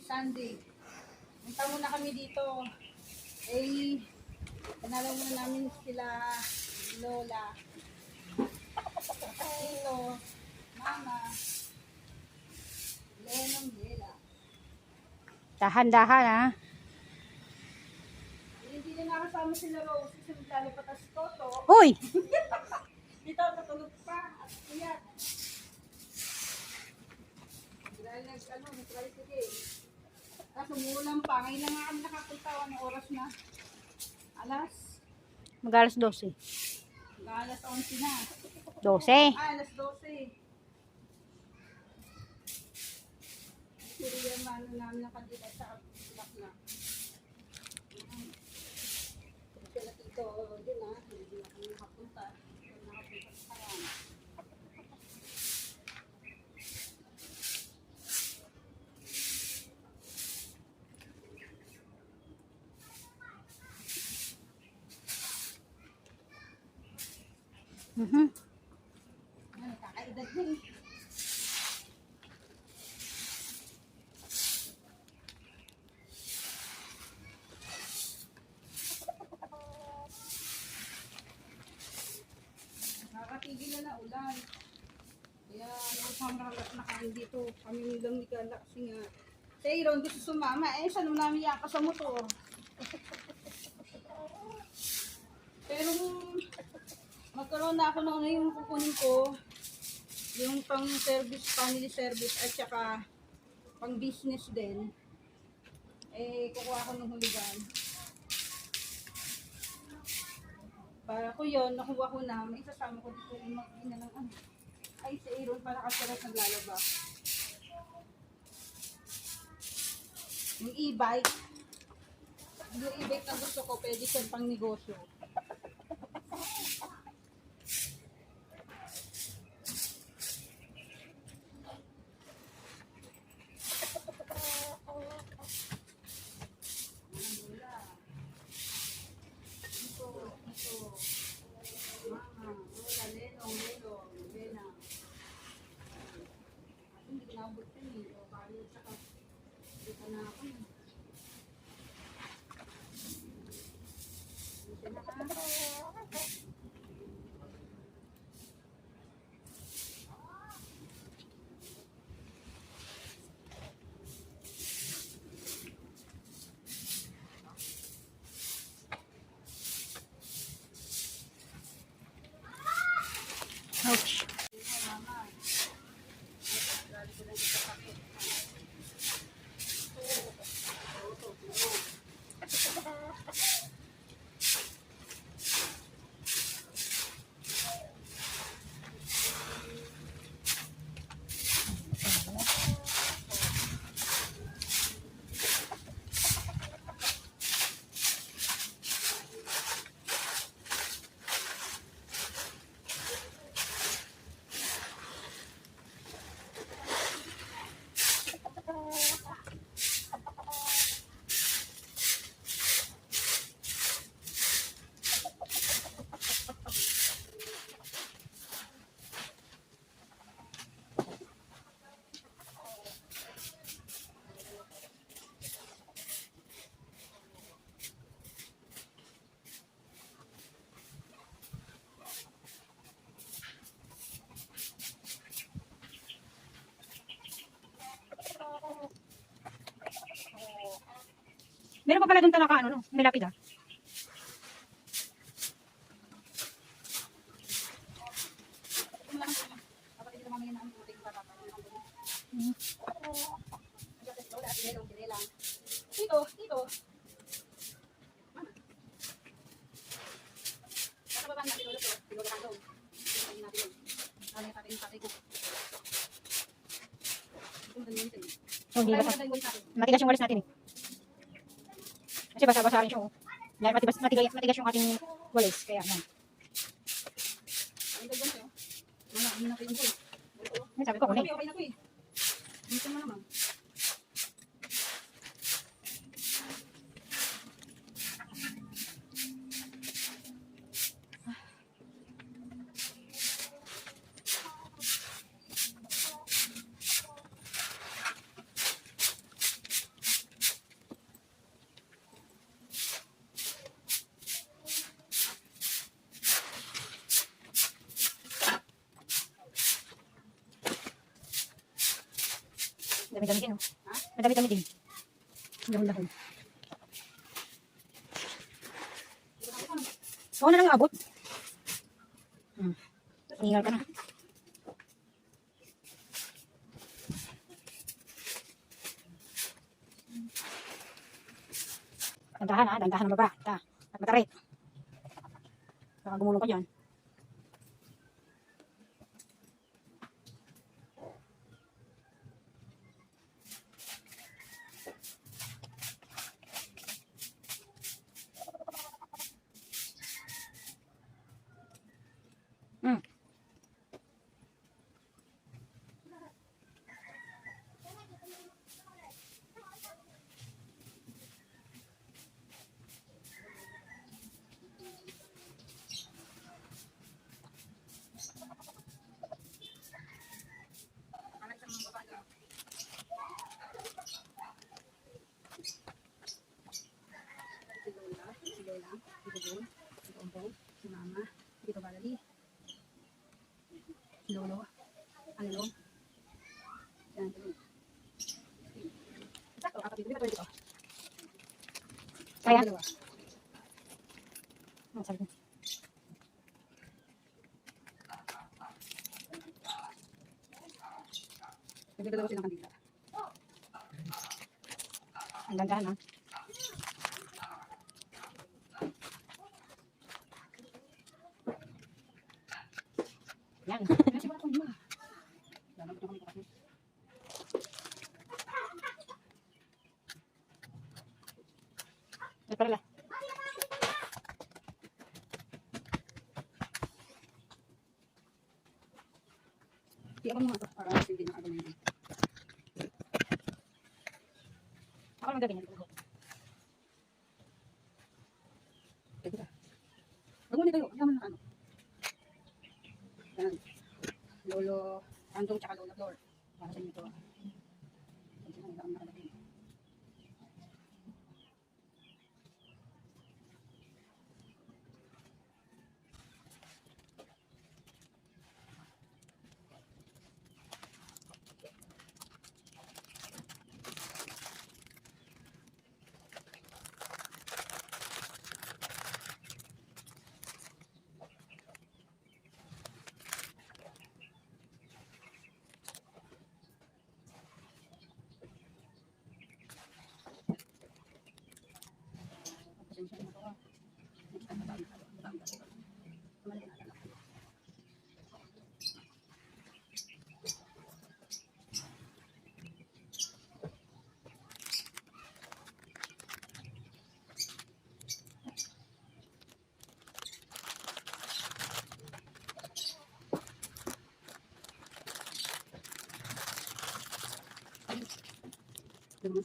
Sunday. Punta muna kami dito. Eh, panalaw muna namin sila Lola. Tito, Mama, Lenong, Lela. Dahan-dahan ha. Hindi na nakasama sila Rose kasi maglalapatan si Toto. Uy! Dito, tutulog pa. At iyak. Dahil nag-tricycle. Kaso umuulan pa. Ngayon lang nga kami nakapunta. Anong oras na? Alas? Mag-alas 12. Alas 11 na. 12. Alas 12. Sila mano namin ng kandidat sa bulak na. Sila tito, din ha. Hindi na kami nakapunta. Hindi nakapunta sa kayan. Kakaedad din. Nakatigil na ulan. Kaya nakasamralat na kami dito. Kami nilang ni Kala kasi nga. Si Aaron gusto sumama. Eh, saan mo namin yaka sa motor? Pero magkaroon na ako ng yung kukunin ko. Yung pang service, family service at saka pang business din. Eh, kukuha ko ng hulugan. Para ko yun, nakuha ko na, may isasama ko dito yung mag-ina ng ano. Ay, si Aaron para kasarat naglalaba. Yung e-bike. Yung e-bike na gusto ko, pwede siya pang negosyo. Ouch. Meron pa pala doon talaga ano, no? May lapid ah. Tito, tito. Nasa baba natin ulit ito. Tinulokan doon. Tinulokan natin yun. Ano yung tatay ko. Ito yung ganyan ito. Oh, hindi basa. Matigas yung walis natin eh. Kasi basa-basa rin siya oh. Dahil matigas yung ating walis. Kaya yan. Ang ganyan ito. Ano natin yung doon. Sabi ko kunin. Okay na ko eh. Dito mo naman. Madami din, oh. Ha? Madami-dami din. Dahon-dahon. Oo na lang yung abot. Hingal ka na. Dandahan ha, dandahan ang baba. Ta. At matarik. Baka gumulong ka dyan. Si Lola, si Dudong, si Ombong, si Mama, si Tito Balali, si Lolo, ang Lolo. Yan, tuloy. Sakto, apat dito. Dito, dito. Kaya? Dalawa. Sabi ko. Nagdadalawa silang kandila. Ang dandahan ha. Yan. Kasi wala pang lima. Laman ko kami kapatid. Yan pala. Kaya ako mga ito, para kasi hindi nakagawa yun. Ako lang gawin yan. Pwede ka. Huwag mo nito yun. Yaman na ano. Yan. Lolo, Andong, tsaka Lola Flor. Para sa inyo ito. Kasi nang ang nakalagay. Pasensya na ako. Diba?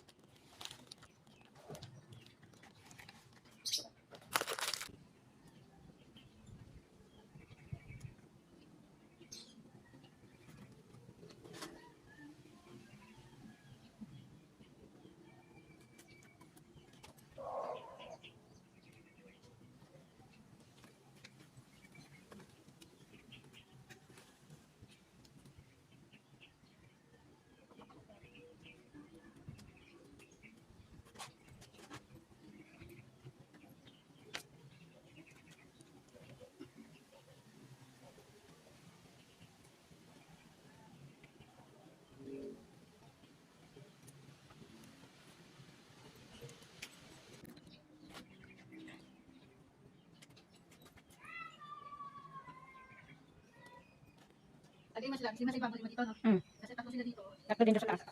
Lagi mo sila, sila ibang lima dito, no? Kasi tatlo sila dito. Tatlo din doon sa taas.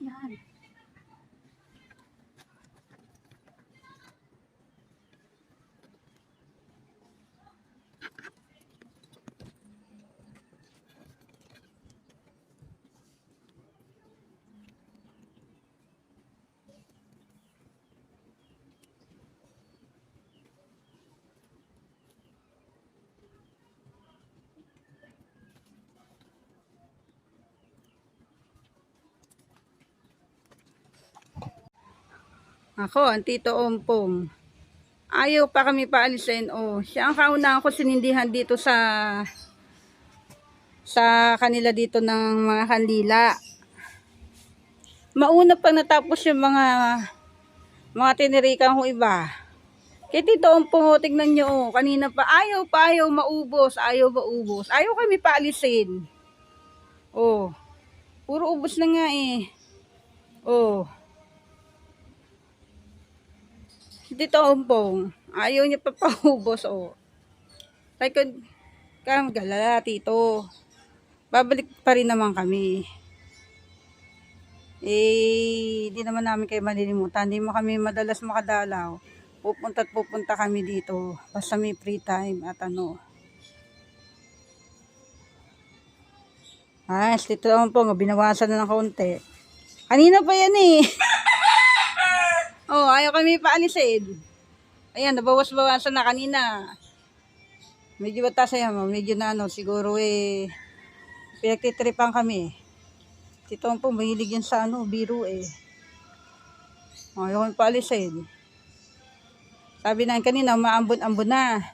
Yan. Ako, ang Tito Ompong. Ayaw pa kami paalisin. Oh, siya ang kaunang ko sinindihan dito sa kanila dito ng mga kandila. Mauna pa natapos yung mga tinirikan ko iba. Kaya Tito Ompong, oh, tignan nyo, oh, kanina pa ayaw maubos, ayaw maubos. Ayaw kami paalisin. Oh, puro ubos na nga eh. Oh. Tito Ompong, ayaw niya pa paubos, oh. Like, kang galala, Tito. Babalik pa rin naman kami. Di naman namin kayo malilimutan. Di mo kami madalas makadalaw. Pupunta kami dito. Basta may free time at ano. Tito Ompong, binawasan na ng kaunti. Kanina pa yan eh. Oh, ayaw kami paalisin. Ayan, nabawas-bawasan na kanina. Medyo batas yan, medyo na ano, siguro eh, pinagtitripan kami. Tito Ompong, mahilig yan sa ano, biro eh. Ayaw kami paalisin. Sabi namin kanina, maambon-ambon na.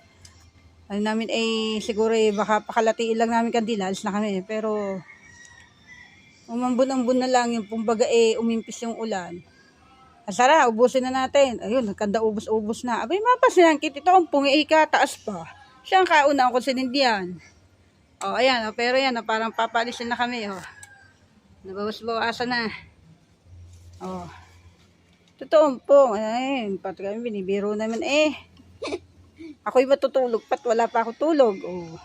Ano namin eh, siguro eh, baka pakalatiin lang namin kandila, alis na kami. Pero, umambon-ambon na lang yung kumbaga eh, umimpis yung ulan. Asara, ubusin na natin. Ayun, nagkanda ubos-ubos na. Abay, mapasinangkit. Ito ang pungi-ika, taas pa. Siya ang kauna ako sinindihan. O, ayan. O, pero yan, parang papalisin na kami. O. Nabawas-bawasan na. O. Totoo po. Ayun, pati kami binibiro naman eh. Ako'y matutulog pat wala pa ako tulog. O.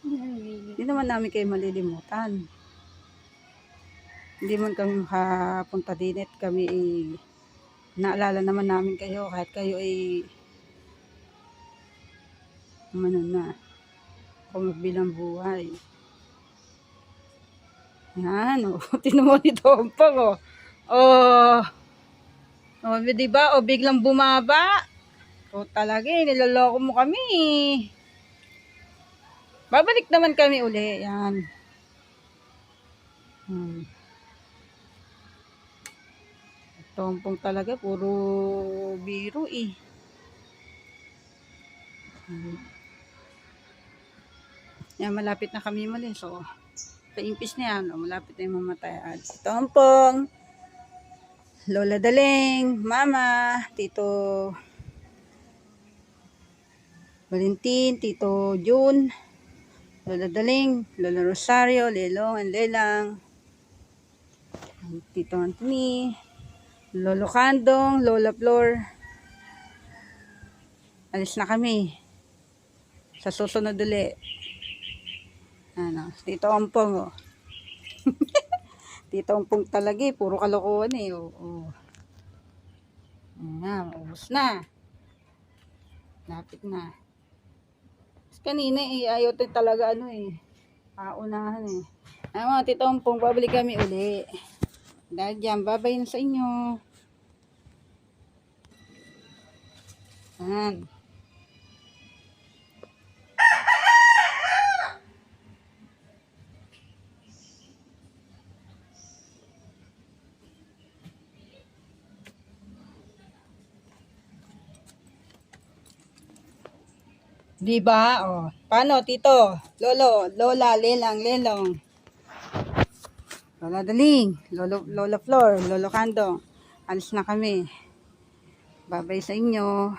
Hindi naman namin kayo malilimutan. Hindi man kami makapunta din at kami naalala naman namin kayo kahit kayo ay ano na kung magbilang buhay. Yan, tinan mo nito Ompong, diba? Biglang bumaba. Talaga niloloko mo kami. Babalik naman kami uli. Yan. Ompong talaga, puro biro eh. Yan, malapit na kami muli. So, paimpis na yan. Malapit na yung mamatay. At Ompong, Lola Daling, Mama, Tito Valentin, Tito June, Lola Daling, Lola Rosario, Lelong and Lelang, Tito Anthony, Lolo Kandong, Lola Flor. Alis na kami. Sa susunod ulit. Ano, Tito Ompong, oh. Tito Ompong talaga eh, puro kalokohan eh. Oh. Ayan, ubos na. Lapit na. Kanina eh, ayaw tayo talaga ano eh. Paunahan eh. Ay mga Tito Ompong, babalik kami uli. Dahil dyan, babay na sa inyo. Ayan. Diba? Oh. Paano, Tito? Lolo, Lola, Lelang, Lelong. Lola Daling, Lola Flor, Lolo Kandong. Alis na kami. Babay sa inyo.